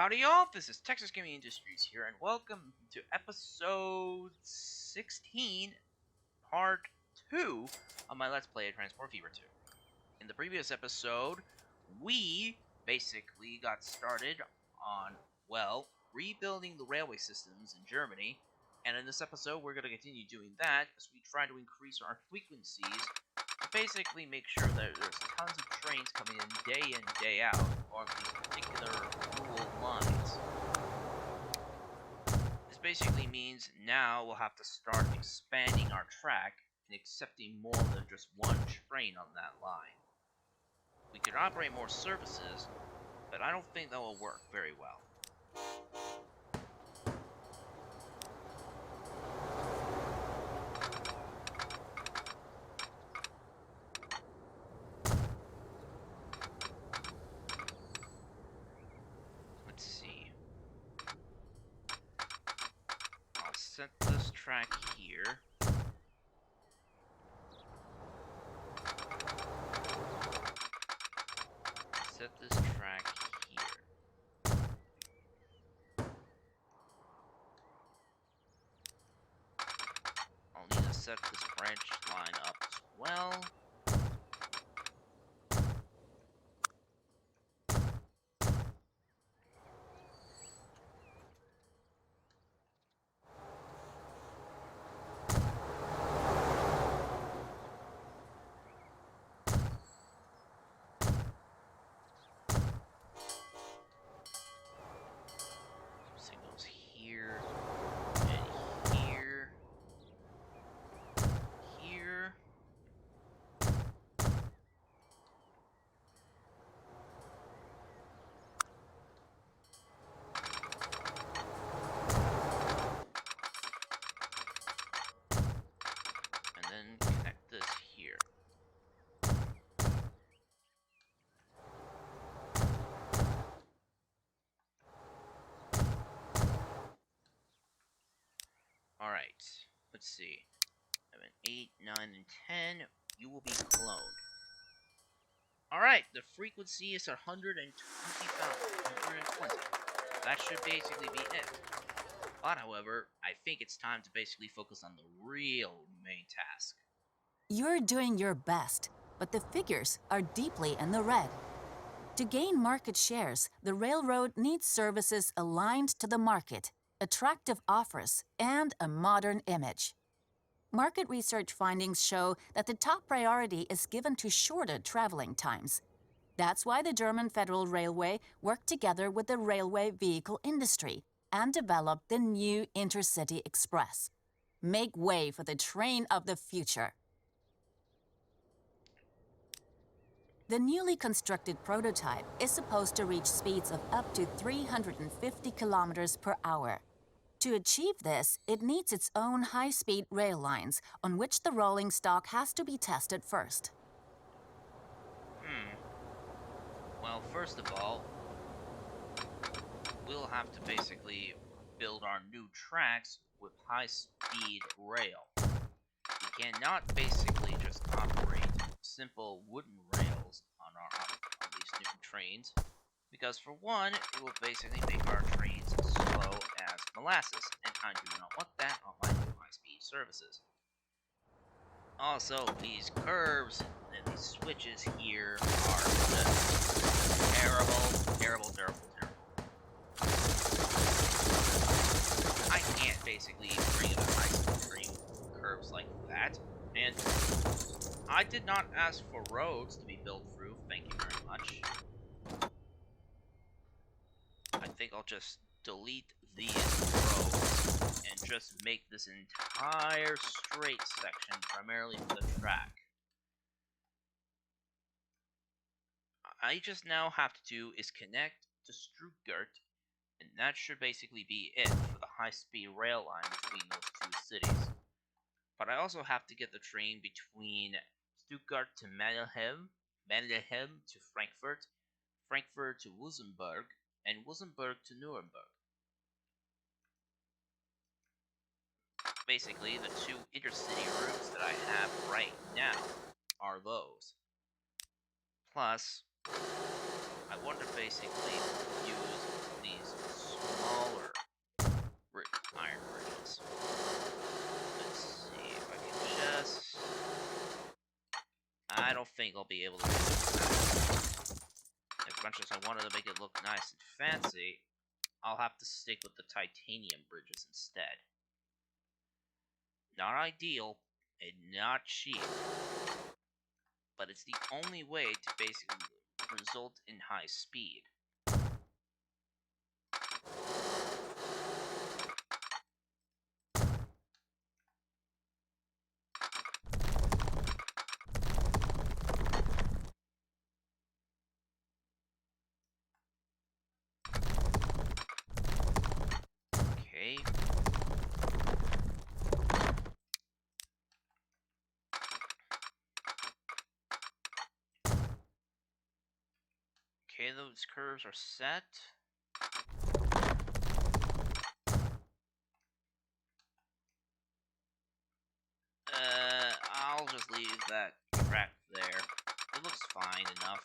Howdy y'all, this is Texas Gaming Industries here, and welcome to episode 16, part 2 of my Let's Play Transport Fever 2. In the previous episode, we basically got started on, well, rebuilding the railway systems in Germany, and in this episode we're going to continue doing that as we try to increase our frequencies to basically make sure that there's tons of trains coming in, day out, on these particular rural lines. This basically means now we'll have to start expanding our track and accepting more than just one train on that line. We could operate more services, but I don't think that will work very well. Let's see. I'll set this track here. Set this track here. I'll need to set this branch line up as well. Signals here, and here, here. And then connect this here. Alright, let's see. 7, 8, 9, and 10. You will be cloned. Alright, the frequency is 120,000. That should basically be it. But, however, I think it's time to basically focus on the real main task. You're doing your best, but the figures are deeply in the red. To gain market shares, the railroad needs services aligned to the market, attractive offers, and a modern image. Market research findings show that the top priority is given to shorter traveling times. That's why the German Federal Railway worked together with the railway vehicle industry and developed the new Intercity Express. Make way for the train of the future. The newly constructed prototype is supposed to reach speeds of up to 350 kilometers per hour. To achieve this, it needs its own high-speed rail lines on which the rolling stock has to be tested first. Well, first of all, we'll have to basically build our new tracks with high-speed rail. We cannot basically just operate simple wooden rails on these new trains, because for one, it will basically make our trains slow as molasses, and I do not want that on my new high-speed services. Also, these curves and these switches here are just terrible. I can't basically bring in a high-speed train with curves like that, and I did not ask for roads to be built through, thank you very much. I think I'll just delete these roads and just make this entire straight section primarily for the track. I just now have to do is connect to Stuttgart, and that should basically be it for the high-speed rail line between those two cities. But I also have to get the train between Stuttgart to Mannheim to Frankfurt, Frankfurt to Wurzburg, and Wurzburg to Nuremberg. Basically, the two intercity routes that I have right now are those. Plus, I want to basically use these smaller iron bridges. Let's see if I can just... I don't think I'll be able to do that. As much as I wanted to make it look nice and fancy, I'll have to stick with the titanium bridges instead. Not ideal, and not cheap, but it's the only way to basically result in high speed. Okay. Okay, those curves are set. I'll just leave that track there. It looks fine enough.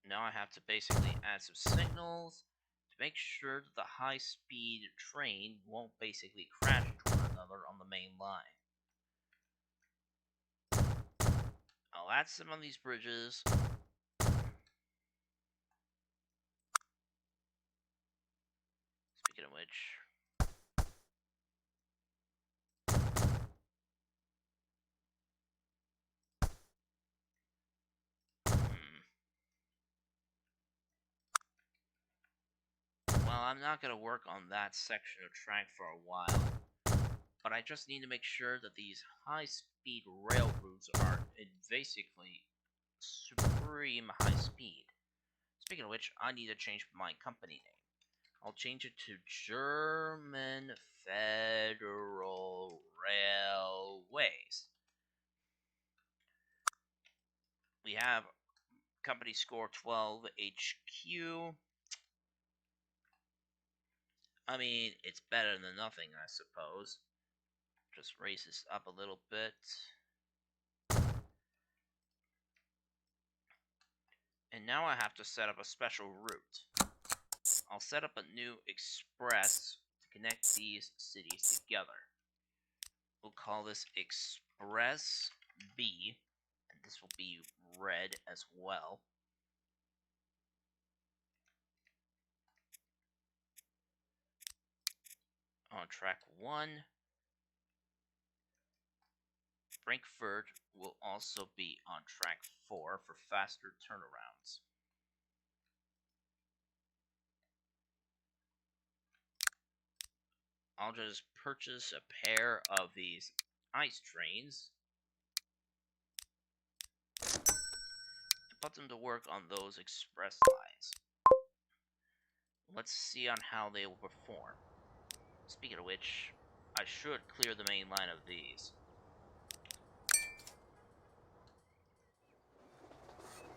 Now I have to basically add some signals to make sure that the high-speed train won't basically crash into one another on the main line. I'll add some on these bridges. Speaking of which... Well, I'm not going to work on that section of track for a while. But I just need to make sure that these high-speed rail routes are in basically supreme high speed. Speaking of which, I need to change my company name. I'll change it to German Federal Railways. We have company score 12 HQ. I mean, it's better than nothing, I suppose. Just raise this up a little bit. And now I have to set up a special route. I'll set up a new express to connect these cities together. We'll call this Express B, and this will be red as well. On track 1, Frankfurt will also be on track 4 for faster turnarounds. I'll just purchase a pair of these ice trains and put them to work on those express lines. Let's see on how they will perform. Speaking of which, I should clear the main line of these.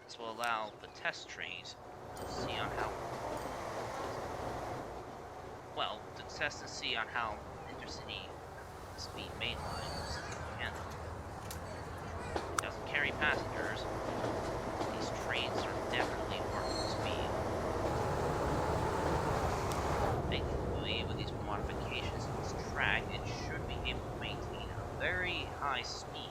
This will allow the test trains to see on how... Well, to test and see on how intercity speed main lines can handle. It doesn't carry passengers. These trains are definitely working speed. Thankfully, with these modifications to this track, it should be able to maintain a very high speed.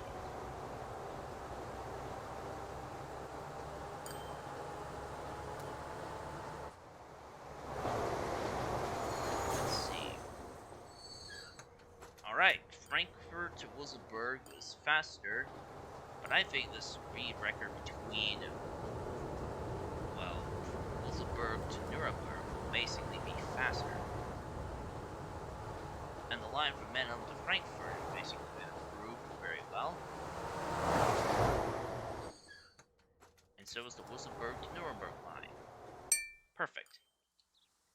Alright, Frankfurt to Wolfsburg is faster, but I think the speed record between, well, Wolfsburg to Nuremberg will basically be faster. And the line from Mannheim to Frankfurt has basically been improved very well. And so is the Wolfsburg to Nuremberg line. Perfect.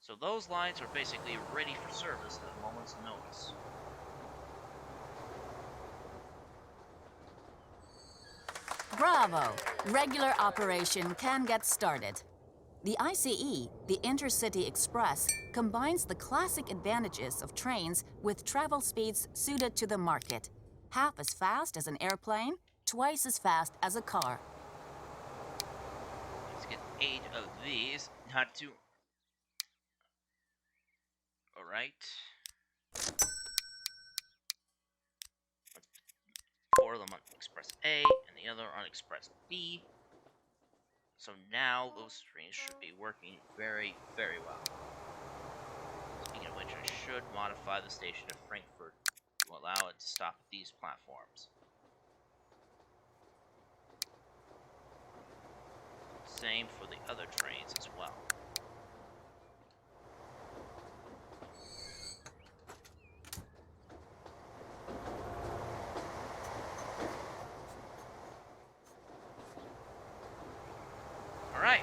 So those lines are basically ready for service at a moment's notice. Bravo! Regular operation can get started. The ICE, the Intercity Express, combines the classic advantages of trains with travel speeds suited to the market. Half as fast as an airplane, twice as fast as a car. Let's get 8 of these. Not too... Alright. 4 of them on Express A, and the other on Express B. So now those trains should be working very, very well. Speaking of which, I should modify the station of Frankfurt to allow it to stop at these platforms. Same for the other trains as well. Alright.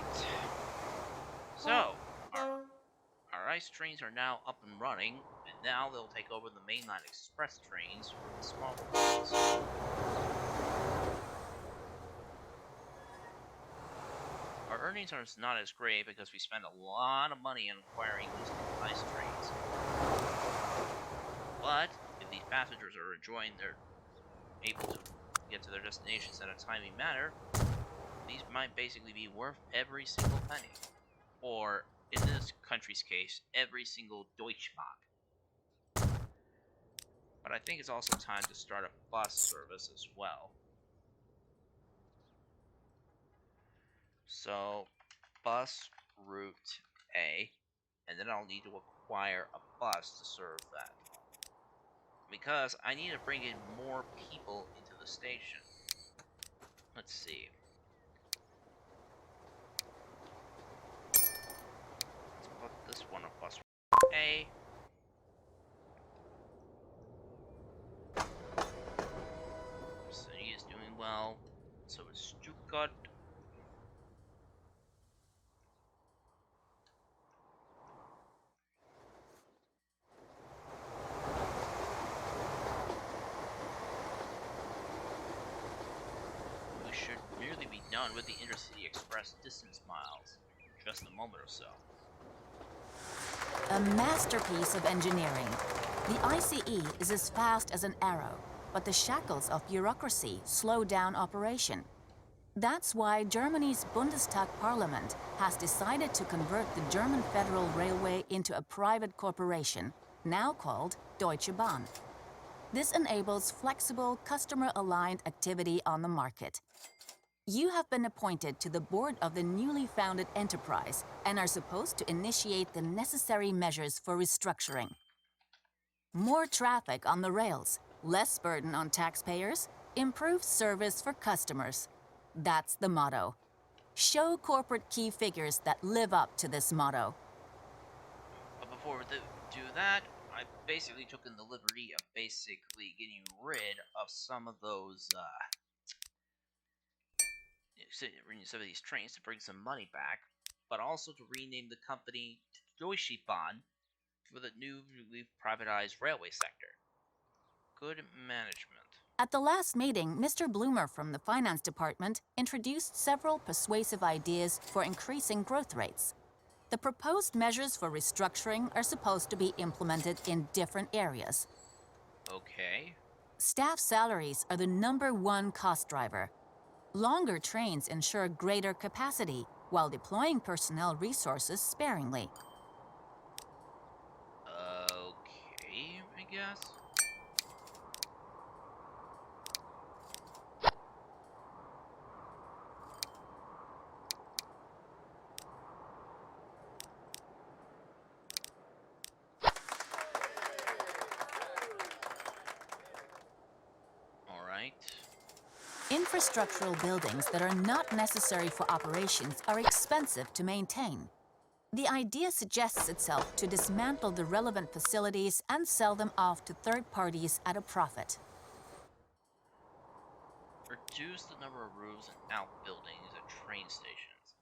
So, our ice trains are now up and running, and now they'll take over the mainline express trains for the smaller ones. Our earnings are not as great because we spend a lot of money on acquiring these new ice trains. But if these passengers are enjoying able to get to their destinations in a timely manner, these might basically be worth every single penny. Or, in this country's case, every single Deutschmark. But I think it's also time to start a bus service as well. So, bus route A, and then I'll need to acquire a bus to serve that. Because I need to bring in more people into the station. Let's see. Let's put this one on bus route A. City is doing well. So is Stuttgart. We should nearly be done with the Intercity Express distance miles in just a moment or so. A masterpiece of engineering. The ICE is as fast as an arrow, but the shackles of bureaucracy slow down operation. That's why Germany's Bundestag parliament has decided to convert the German Federal Railway into a private corporation, now called Deutsche Bahn. This enables flexible, customer-aligned activity on the market. You have been appointed to the board of the newly founded enterprise and are supposed to initiate the necessary measures for restructuring. More traffic on the rails, less burden on taxpayers, improved service for customers. That's the motto. Show corporate key figures that live up to this motto. But before we do that, I basically took in the liberty of basically getting rid of some of those, some of these trains to bring some money back, but also to rename the company Deutsche Bahn for the newly privatized railway sector. Good management. At the last meeting, Mr. Bloomer from the Finance Department introduced several persuasive ideas for increasing growth rates. The proposed measures for restructuring are supposed to be implemented in different areas. Okay. Staff salaries are the #1 cost driver. Longer trains ensure greater capacity while deploying personnel resources sparingly. Okay, I guess. Alright. Infrastructural buildings that are not necessary for operations are expensive to maintain. The idea suggests itself to dismantle the relevant facilities and sell them off to third parties at a profit. Reduce the number of roofs and outbuildings at train stations.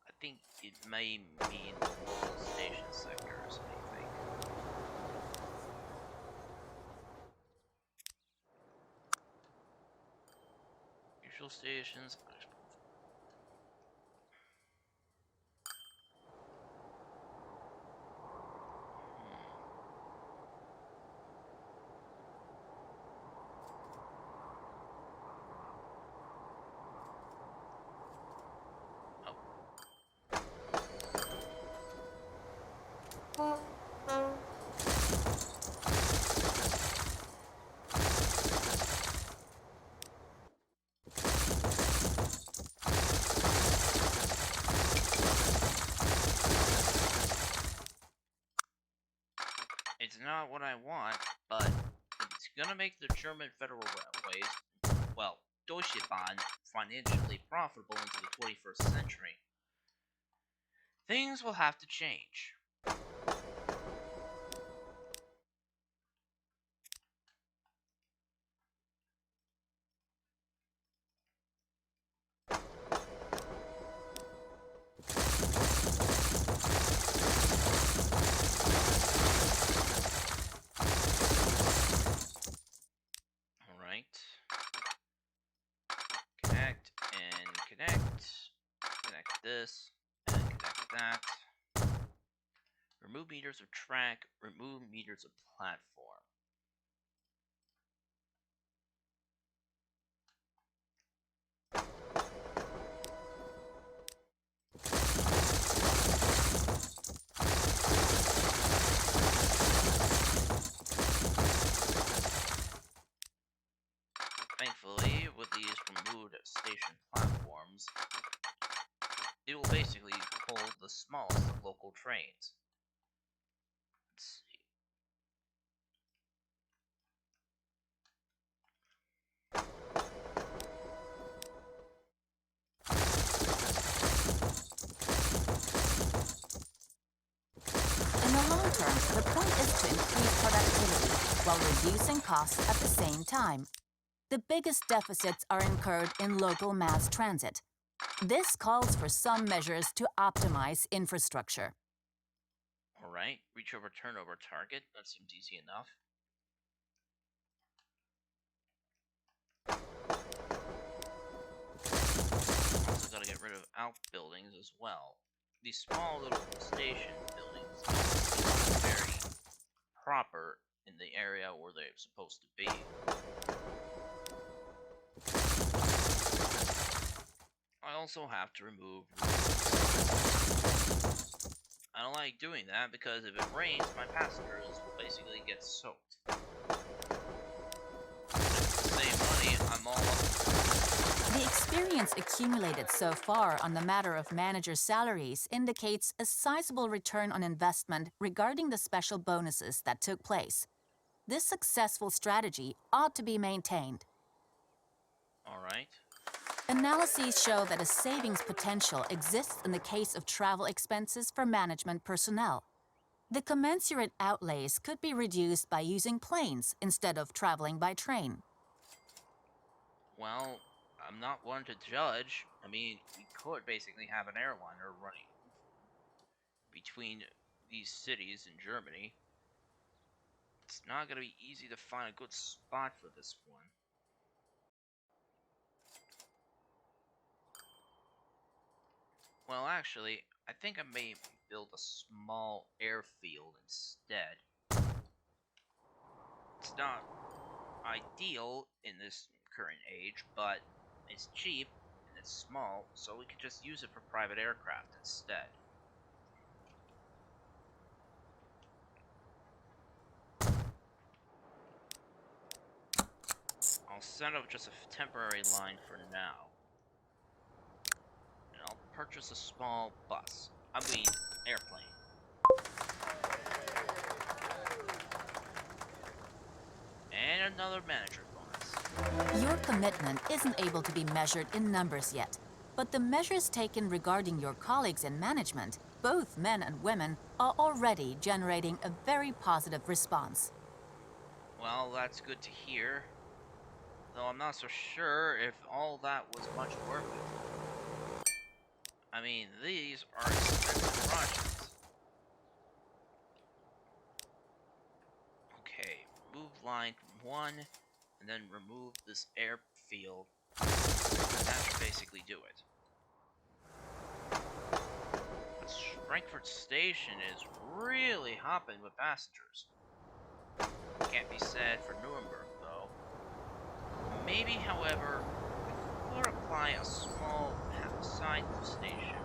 I think it may mean the local station sectors, I think. Usual stations. not what I want, but it's gonna make the German Federal Railways, well, Deutsche Bahn, financially profitable into the 21st century. Things will have to change. Alright. Connect and connect. Connect this and connect that. Remove meters of track. Remove meters of platform. Thankfully, with these removed station platforms, it will basically hold the smallest of local trains. Let's see. In the long term, the point is to increase productivity while reducing costs at the same time. The biggest deficits are incurred in local mass transit. This calls for some measures to optimize infrastructure. Alright, reach over turnover target. That seems easy enough. Also gotta get rid of outbuildings as well. These small little station buildings don't seem very proper in the area where they're supposed to be. I also have to remove roofs. I don't like doing that because if it rains, my passengers will basically get soaked. To save money, I'm all up. The experience accumulated so far on the matter of manager salaries indicates a sizable return on investment regarding the special bonuses that took place. This successful strategy ought to be maintained. Alright. Analyses show that a savings potential exists in the case of travel expenses for management personnel. The commensurate outlays could be reduced by using planes instead of traveling by train. Well, I'm not one to judge. I mean, we could basically have an airliner running between these cities in Germany. It's not gonna be easy to find a good spot for this one. Well, actually, I think I may build a small airfield instead. It's not ideal in this current age, but it's cheap and it's small, so we could just use it for private aircraft instead. I'll set up just a temporary line for now. And I'll purchase a small bus. I mean, airplane. And another manager bonus. Your commitment isn't able to be measured in numbers yet, but the measures taken regarding your colleagues in management, both men and women, are already generating a very positive response. Well, that's good to hear. Though I'm not so sure if all that was much worth it. I mean, these are expensive projects. Okay, remove line 1, and then remove this airfield. That should basically do it. But Frankfurt Station is really hopping with passengers. Can't be said for Nuremberg, though. Maybe, however, I could apply a small side station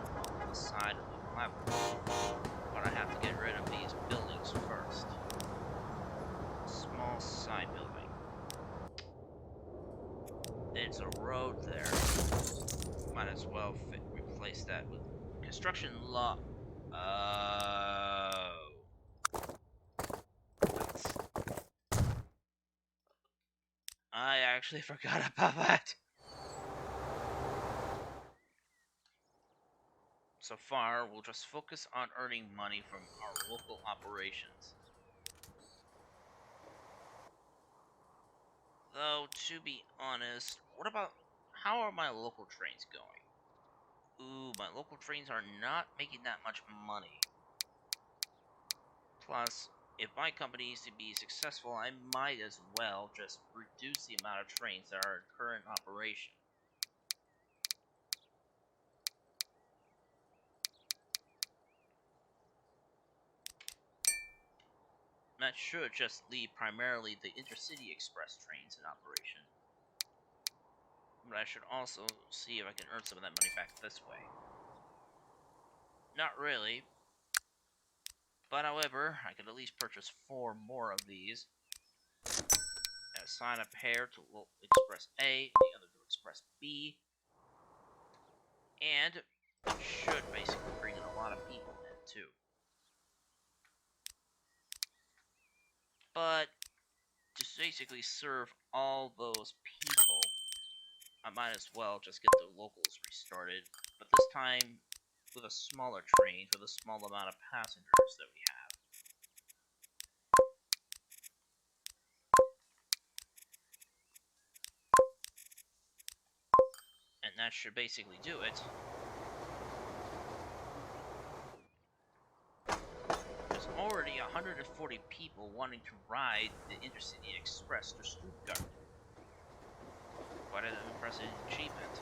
on the side of the platform. But I have to get rid of these buildings first. Small side building. It's a road there. Might as well replace that with construction law. Let's actually forgot about that. So far, we'll just focus on earning money from our local operations. Though, to be honest, how are my local trains going? Ooh, my local trains are not making that much money. Plus, if my company is to be successful, I might as well just reduce the amount of trains that are in current operation. That should just leave primarily the intercity express trains in operation. But I should also see if I can earn some of that money back this way. Not really. But however, I can at least purchase 4 more of these. And assign a pair to Express A and the other to Express B. And it should basically bring in a lot of people in too. But to basically serve all those people, I might as well just get the locals restarted. But this time with a smaller train, with a small amount of passengers that we have. And that should basically do it. There's already 140 people wanting to ride the Intercity Express to Stuttgart. Quite an impressive achievement.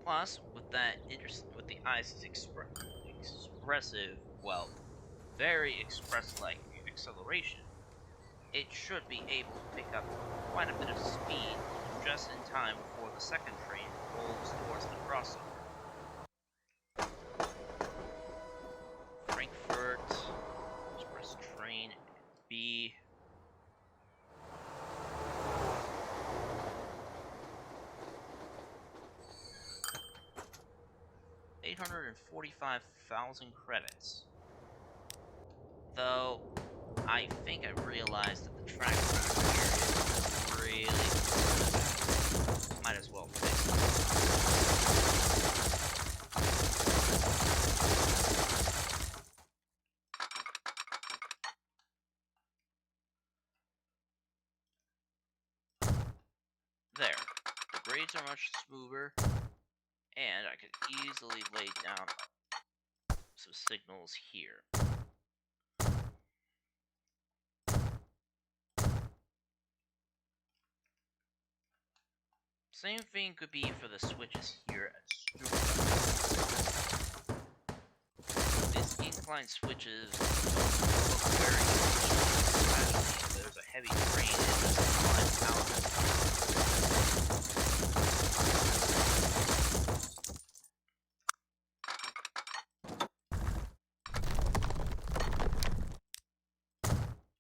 Plus, with the ICE's expressive, well, very express-like acceleration, it should be able to pick up quite a bit of speed just in time before the second train rolls towards the crossover. Frankfurt, express train B. $845,000 credits. Though, I think I realized that the track here is really bad. Might as well fix it. There. The grades are much smoother, and I could easily lay down some signals here. Same thing could be for the switches here at Stuttgart. These incline switches look very efficient, especially if there's a heavy train and it's climb out.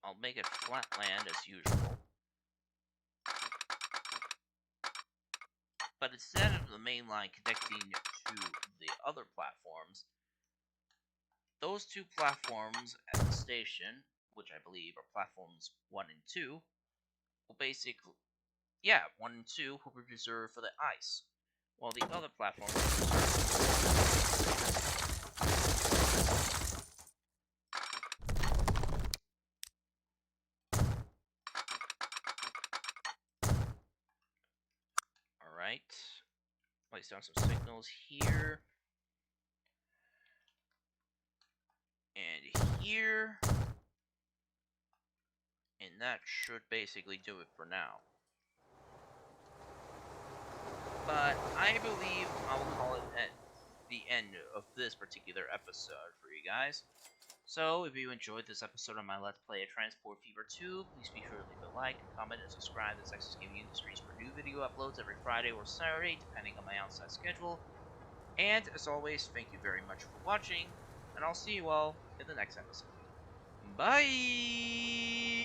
I'll make it flat land as usual. But instead of the main line connecting to the other platforms, those 2 platforms at the station, which I believe are platforms 1 and 2, will basically, 1 and 2 will be reserved for the ice, while the other platforms are reserved. Alright, place down some signals here, and here, and that should basically do it for now. But I believe I'll call it at the end of this particular episode for you guys. So, if you enjoyed this episode of my Let's Play of Transport Fever 2, please be sure to leave a like, comment, and subscribe to Texas Gaming Industries for new video uploads every Friday or Saturday, depending on my outside schedule. And, as always, thank you very much for watching, and I'll see you all in the next episode. Bye!